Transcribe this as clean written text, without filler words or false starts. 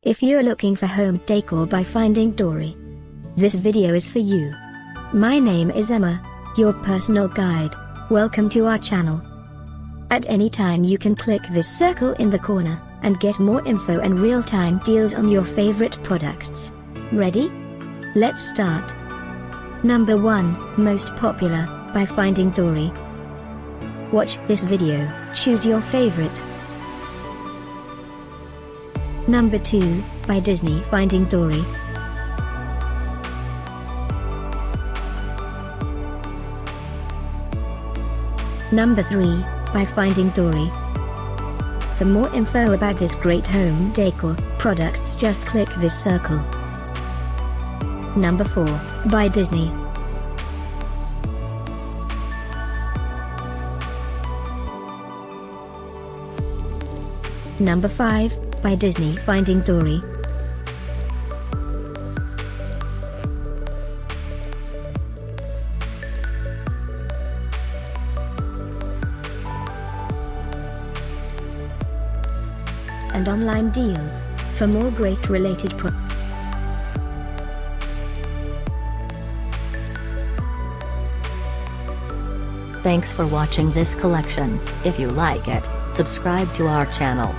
If you're looking for home decor by Finding Dory, this video is for you. My name is Emma, your personal guide. Welcome to our channel. At any time you can click this circle in the corner, and get more info and real-time deals on your favorite products. Ready? Let's start. Number 1, Most Popular, by Finding Dory. Watch this video, choose your favorite. Number 2, by Disney Finding Dory. Number 3, by Finding Dory. For more info about this great home decor products, just click this circle. Number 4, by Disney. Number 5, by Disney Finding Dory. And online deals, for more great related products. Thanks for watching this collection. If you like it, subscribe to our channel.